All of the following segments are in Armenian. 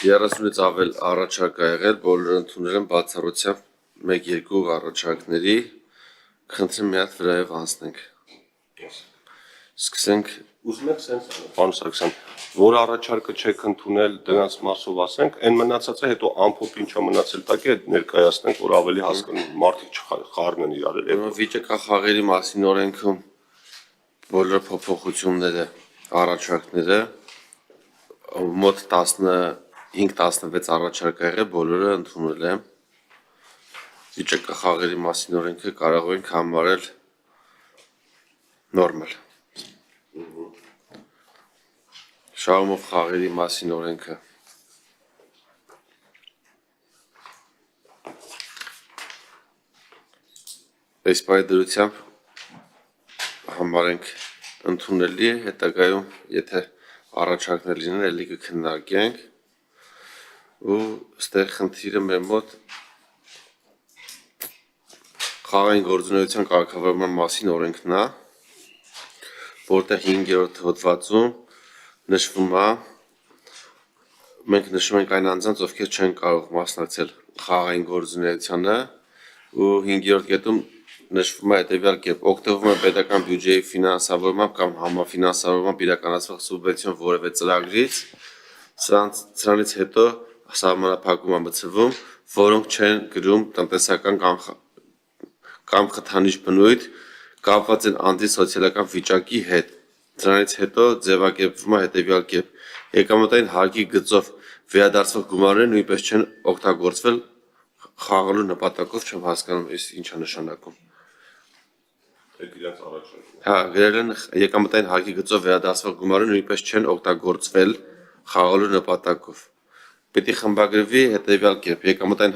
30-ից ավել առաջարկ ա եղել, բոլորը ընդունել են բացառությամբ 1-2 առաջարկների, խնդրեմ մի հատ վրայով անցնենք։ Սկսենք Ուզում եք սենց անենք, պարոն Սարգսյան, որ առաջարկը չեք ընդունել, դրանց մասով ասենք, այն մնացածը հետո ամփոփ ինչա մնացել տակի այդ ներկայացնենք, որ ավելի հասկանան, մարդիկ չխառնեն իրար։ Վիճակախաղերի մասին օրենքում բոլոր փոփոխությունները, առաջարկները մոտ 15-16 առաջարկ ա եղել, բոլորը ընդունել եմ։ Վիճակախաղերի մասին օրենքը կարող ենք համարել նորմալ։ Շահումով խաղերի մասին օրենքը այս պայդրությամբ համարենք ընդունելի, հետագայում եթե առաջարկներ լինեն, էլի կքննարկենք ու ստեղ խնդիրը մեր մոտ խաղային գործունեության կարգավորման մասին օրենքն է, որտեղ 5-րդ հոդվածում նշվում է, մենք նշում ենք այն անձանց, ովքեր չեն կարող մասնակցել խաղային գործունեությանը ու 5-րդ կետում նշվում է հետևյալ կերպ, օգտվում է պետական բյուջեի ֆինանսավորմամբ կամ համաֆինանսավորմամբ իրականացվող սուբվենցիոն որևէ ծրագրից, սրանից հետո սահմանափակում է մտցվում, որոնք չեն գրում տնտեսական կամ խթանիչ բնույթ կապված են անձի սոցիալական վիճակի հետ։ Սրանից հետո ձևակերպվում է հետևյալ կերպ. եկամտային հարկի գծով վերադարձվող գումարները նույնպես չեն օգտագործվել խաղալու նպատակով, չեմ հասկանում, այս ինչ է նշանակում։ Հա, գրել են եկամտային հարկի գծով վերադարձվող գումարները նույնպես չեն օգտագործվել խաղալու նպատակով։ Պետք է խմբագրվի հետևյալ կերպ. եկամտային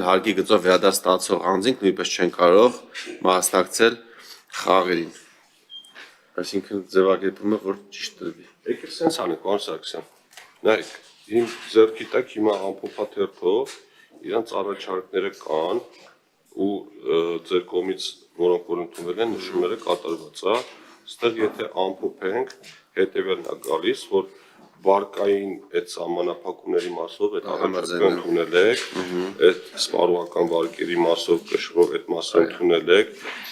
հարկի գծով վերադարձ ստացող անձինք նույնպես չեն կարող մասնակցել խաղերին։ Այսինքն ձևակերպումը որ ճիշտ տրվի։ Եկեք սենց անենք, պարոն Սարգսյան։ Նայեք, իմ ձեռքի տակ հիմա ամփոփաթերթով իրանց առաջարկները կան ու ձեր կողմից որոնք որ ընդունել են նշումները կատարված է, այստեղ եթե ամփոփենք, հետևյալն է գալիս, որ վարկային այդ սահմանափակումների մասով այդ առաջարկը ընդունել եք, այդ սպառողական վարկերի մասով կշռող այդ մասը ընդունել եք,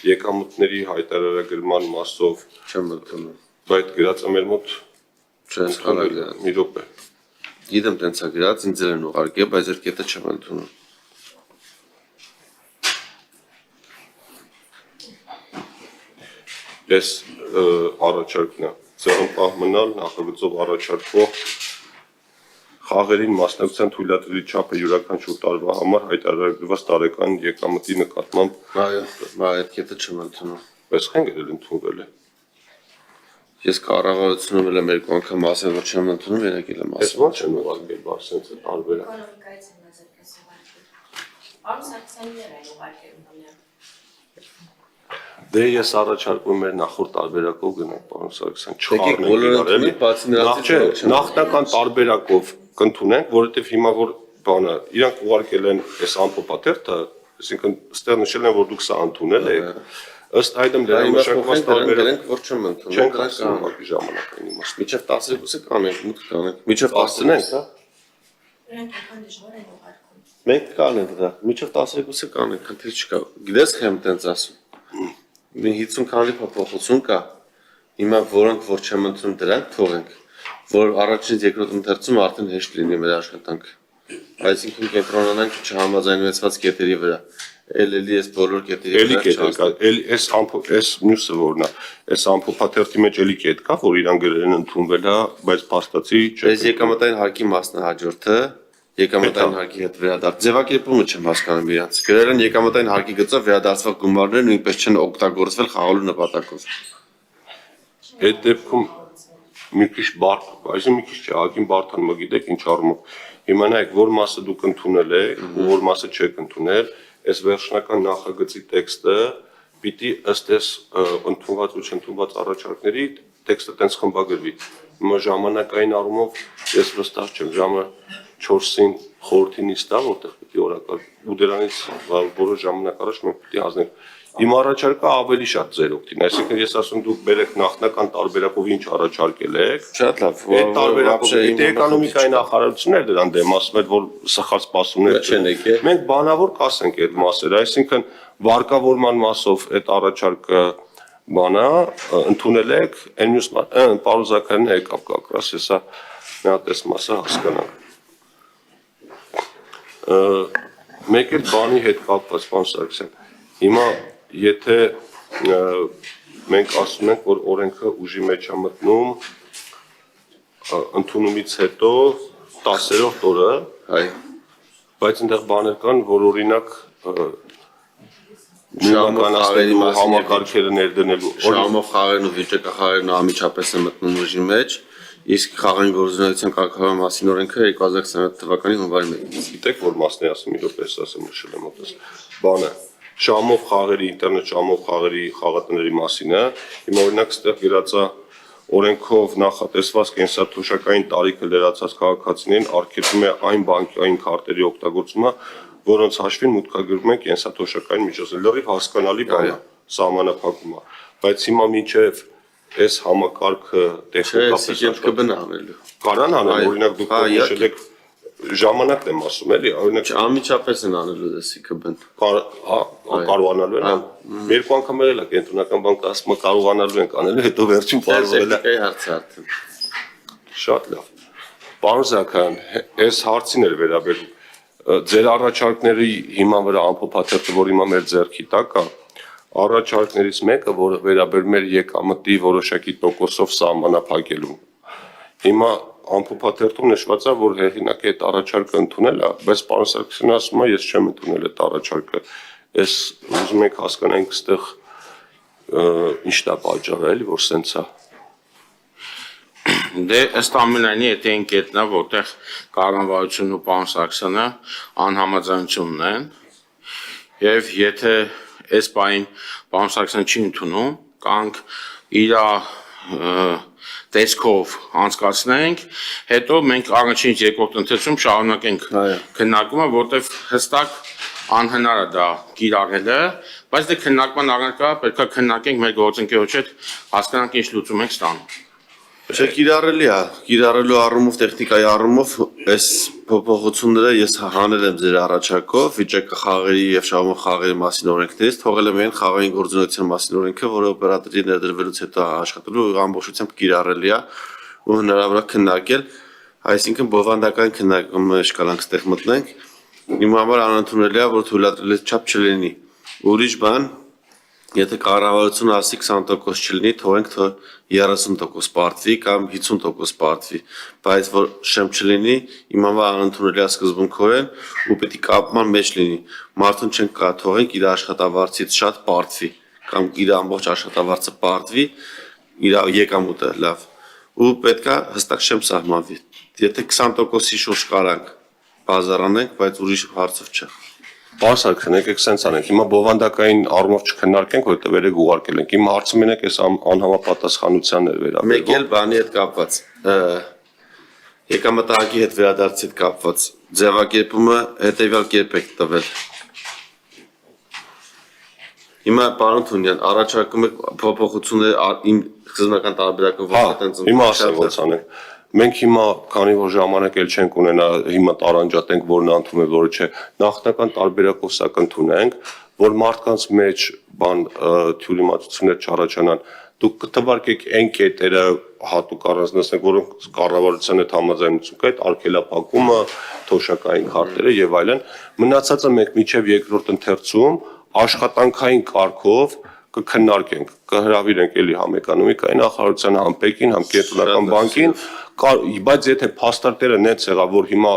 եկամուտների հայտարարագրման մասով չեմ ընդունում, բայց գրած է մեր մոտ չեն խաղալ մի րոպե։ Գիտեմ տենց է գրած, ինձ են ուղարկել, բայց այդ կետը չեմ ընդունում։ Այս առաջարկն է, ձեռնպահ մնալ նախագծով առաջարկվող խաղերին մասնակցության թույլատրելի չափը յուրաքանչյուր տարվա համար հայտարարված տարեկան եկամտի նկատմամբ այդ կետը չեմ ընդունում։ Բայց խեն գրել ընդունվել է։ Ես կառավարությունում եմ երկու անգամ ասել, որ չեմ ընդունում, երեք եմ Այս ասել։ ո՞նց են ուղարկել, բարձենց է տարբերակ։ Էկոնոմիկայից են ազերքես ուղարկել։ Պարոն Սարգսյաններ են ուղարկել ընդամենը։ Դե ես առաջարկում եմ նախորդ տարբերակով գնանք, պարոն Սարգսյան, Եկեք բոլորը ընդունենք, բացի նրանցից նախնական տարբերակով կընդունենք, որովհետև հիմա որ բանը, իրանք ուղարկել են այս ամփոփաթերթը, այսինքն ստեղ նշել են, որ դուք սա ընդունել եք, ըստ այդմ լրամշակված տարբերակ, որ չեմ ընդունում, չենք հասնում ուղղակի ժամանակային իմաստով։ Մինչև 12-ը կանենք, մուտք կանենք, մինչև 10-ը, հա։ Նրանք եկան դժվար են ուղարկում։ Մենք կանենք դա, մինչև 12-ը կանենք, խնդիր չկա։ Գիտես խեմ տենց ասում։ Մի 50 քանի փոփոխություն կա։ Հիմա որոնք որ չեմ ընդունում դրանք թողենք, որ առաջինից երկրորդ ընթերցում արդեն հեշտ լինի մեր աշխատանքը։ Այսինքն կենտրոնանանք չհամաձայնվեցված կետերի վրա։ Էլի այս բոլոր կետերի Էլի կետ կա, այս մյուսը որն է, այս ամփոփաթերթի մեջ էլի կետ կա, որ իրան գրել են ընդունվել է, բայց փաստացի չէ։ Այս եկամտային հարկի մասն է հաջորդը, եկամտային հարկի հետ վերադարձ։ Ձևակերպումը չեմ հասկանում իրանց։ Գրել են եկամտային հարկի գծով վերադարձվող գումարները նույնպես չեն օգտագործվել խաղալու նպատակով։ Այդ դեպքում մի քիչ բարդ, այսինքն մի քիչ չէ, ակին բարդան մգիտեք ինչ առումով։ Հիմա նայեք, որ մասը դուք ընդունել եք, ու որ մասը չեք ընդունել, այս վերջնական նախագծի տեքստը պիտի ըստ այս ընդունված ու չընդունված առաջարկների տեքստը տենց խմբագրվի։ Հիմա ժամանակային առումով ես վստահ չեմ, ժամը 4-ին խորհրդի նիստ է, որտեղ պիտի օրակարգ ու դրանից որոշ ժամանակ առաջ մենք պիտի հանձնենք։ Իմ առաջարկը ավելի շատ ձեր օգտին, այսինքն ես ասում դուք բերեք նախնական տարբերակով ինչ առաջարկել եք։ Շատ լավ։ Այդ տարբերակով դե էկոնոմիկայի նախարարությունները դրան դեմ ասում են, որ սխալ սպասումներ չեն եկել։ Մենք բանավոր կասենք այդ մասերը, այսինքն վարկավորման մասով այդ առաջարկը բանա ընդունել եք, այն մյուս պարոն Զաքարյանն եկավ կակրաս, հեսա մի հատ այս մասը հասկանանք։ Մեկ էլ բանի հետ կապված, պարոն Սարգսյան, հիմա եթե մենք ասում ենք, որ օրենքը ուժի մեջ է մտնում ընդունումից հետո 10-րդ օրը, Այո։ բայց այնտեղ բաներ կան, որ օրինակ Շահումով խաղերի մասին համակարգերը ներդնելու Շահումով խաղերն ու վիճակախաղերն ամիջապես են մտնում ուժի մեջ, իսկ խաղային գործունեության կարգավորման մասին օրենքը 2021 թվականի հունվարի 1-ից։ Գիտեք, որ մասն է ասում, մի րոպե ասեմ, նշել եմ օտես։ Բանը Շահումով խաղերի, ինտերնետ Շահումով խաղերի խաղատների մասին է։ Հիմա օրինակ ստեղ գրած է օրենքով նախատեսված կենսաթոշակային տարիքը լրացած քաղաքացիներին արգելվում է այն բանկային քարտերի օգտագործումը, որոնց հաշվին մուտքագրվում են կենսաթոշակային միջոցներ։ Լրիվ հասկանալի բան է, սահմանափակում է, բայց հիմա մինչև այս համակարգը տեխնիկապես ԿԲ-ն անելու։ Կարան անել, օրինակ դուք նշել եք ժամանակն եմ ասում, էլի, օրինակ Անմիջապես են անելու դեսի ԿԲ-ն։ կարողանալու են, երկու անգամ ելել է կենտրոնական բանկը ասում է կարողանալու ենք անելու, հետո վերջին պարզվել է։ Տեխնիկայի հարցը արդեն։ Շատ լավ։ Պարոն Զաքարյան, այս հարցին էր վերաբերում։ Ձեր առաջարկների հիման վրա ամփոփաթերթը, որ հիմա մեր ձեռքի տակ է, առաջարկներից մեկը, որը վերաբերում էր եկամտի որոշակի տոկոսով սահմանափակելու։ Հիմա ամփոփաթերթում նշված է, որ հեղինակը այդ առաջարկը ընդունել է, բայց պարոն Սարգսյանը ասում է, ես չեմ ընդունել այդ առաջարկը։ Այս ուզում եք հասկանանք, այստեղ ինչն է պատճառը, էլի, որ սենց է։ Դե ըստ ամենայնի եթե այն կետն է, որտեղ կառավարությունն ու պարոն Սարգսյանը անհամաձայնությունն են, եւ եթե այս բային պարոն Սարգսյանը չի ընդունում, կանք իր տեսքով անցկացնենք, հետո մենք առաջին երկրորդ ընթացքում շարունակենք քննարկումը, որտեղ հստակ անհնար է դա կիրառելը, բայց դե քննարկման առարկա պետք է քննարկենք մեր գործընկերոջ հետ, հասկանանք ինչ լուծում ենք ստանում։ Չէ, կիրառելի է, կիրառելու առումով, տեխնիկայի առումով, այս փոփոխությունները ես հանել եմ ձեր առաջարկով, վիճակախաղերի եւ շահումով խաղերի մասին օրենքներից, թողել եմ այն խաղային գործունեության մասին օրենքը, որը օպերատորի ներդրվելուց հետո աշխատելու ամբողջությամբ կիրառելի է ու հնարավոր է քննարկել, այսինքն բովանդակային քննարկումը շկալանք ստեղ մտնենք, իմ համար անընդունելի է, որ թույլատրելի չափ չլինի, ուրիշ բան Եթե կառավարությունը ասի 20% չլինի, թողենք 30% պարտվի կամ 50% պարտվի, բայց որ շեմ չլինի, իմ համար անընդունելի է սկզբունքորեն ու պետք է կապման մեջ լինի։ Մարդուն չենք կարող թողենք իր աշխատավարձից շատ պարտվի կամ իր ամբողջ աշխատավարձը պարտվի, իր եկամուտը լավ։ Ու պետք է հստակ շեմ սահմանվի։ Եթե 20%-ի շուրջ կարանք բազարանենք, բայց ուրիշ հարցով չէ։ Պարոն Սարգսյան, եկեք սենց անենք, հիմա բովանդակային առումով չքննարկենք, որովհետև երեք ուղարկել ենք, հիմա հարցը մենակ այս անհամապատասխանությանն էր վերաբերվում։ Մեկ էլ բանի հետ կապված, եկամտահարկի հետ վերադարձի հետ կապված, ձևակերպումը հետևյալ կերպ եք տվել։ Հիմա պարոն Թունյան, առաջարկում եք փոփոխություններ իմ սկզբնական տարբերակով Հիմա ասեմ ոնց անենք։ Մենք հիմա, քանի որ ժամանակ էլ չենք ունենա, հիմա տարանջատենք, որն անդում է, որը չէ, նախնական տարբերակով սա կընդունենք, որ մարդկանց մեջ բան թյուրիմացություններ չառաջանան, դուք կթվարկեք այն կետերը հատուկ առանձնացնեք, որոնք կառավարության հետ համաձայնություն կա, այդ արգելափակումը, թոշակային քարտերը եւ այլն, մնացածը մենք միջև երկրորդ ընթերցում աշխատանքային կարգով կքննարկենք, կհրավիրենք էլի համ էկոնոմիկայի նախարարության, համ Պեկին, համ կենտրոնական բանկին, բայց եթե փաստարկները նենց եղավ, որ հիմա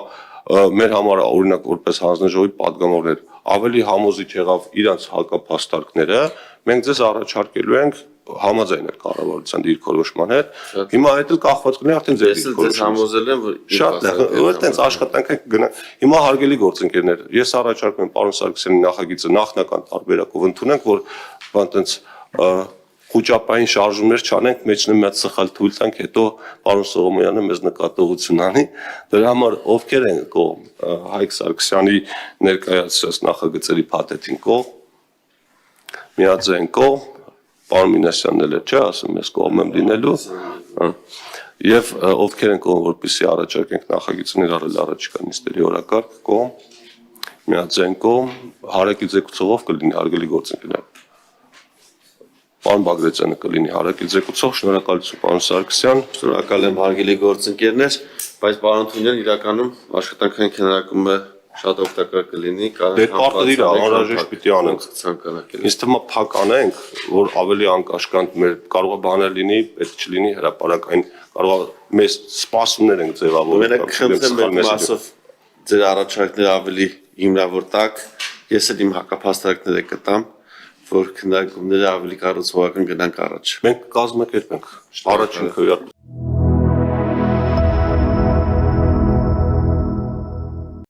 մեր համար օրինակ որպես հանձնաժողովի պատգամավորներ ավելի համոզիչ եղավ իրանց հակափաստարկները, մենք ձեզ առաջարկելու ենք համաձայն եք կառավարության դիրքորոշման հետ։ Հիմա այդ էլ կախված կլինի արդեն ձեր դիրքորոշումից։ Համոզել եմ, որ շատ լավ, որ տենց աշխատանք եք գնա։ Հիմա հարգելի գործընկերներ, ես առաջարկում եմ պարոն Սարգսյանի նախագիծը նախնական տարբերակով ընդունենք, որ բան տենց խոճապային շարժումներ չանենք, մեջն մի հատ սխալ թույլ տանք, հետո պարոն Սողոմոնյանը մեզ նկատողություն անի։ Դրա համար ովքեր են կողմ Հայկ Սարգսյանի ներկայացրած նախագծերի փաթեթին կողմ։ միաձայն կողմ, պարոն Մինասյանն էլ է, չէ, ասում ես կողմ եմ լինելու, եւ ովքեր են կողմ, որպեսզի առաջարկենք նախագիծն ներառել առաջիկա նիստերի օրակարգ կողմ, միաձայն կողմ, հարակից զեկուցողով կլինի հարգելի գործընկերներ։ Պարոն Բագրատյանը կլինի հարակից զեկուցող, շնորհակալություն պարոն Սարգսյան։ Շնորհակալ եմ հարգելի գործընկերներ, բայց պարոն Թունյան իրականում աշխատանքային քննարկումը շատ օգտակար կլինի, Դե պարտադիր է, անհրաժեշտ պիտի անենք։ ցանկանակել։ Ինձ թվում է փակ անենք, որ ավելի անկաշկանդ մեր կարող է բաներ լինի, պետք չլինի հրապարակային, կարող է մեծ սպասումներ ենք ձևավորել։ Մենակ խնդրեմ մեր մասով ձեր առաջարկները ավելի հիմնավոր տակ, ես էլ իմ հակափաստարկները կտամ, որ քննարկումները ավելի կառուցողական գնանք առաջ։ Մենք կազմակերպենք առաջին քվեարկությունը։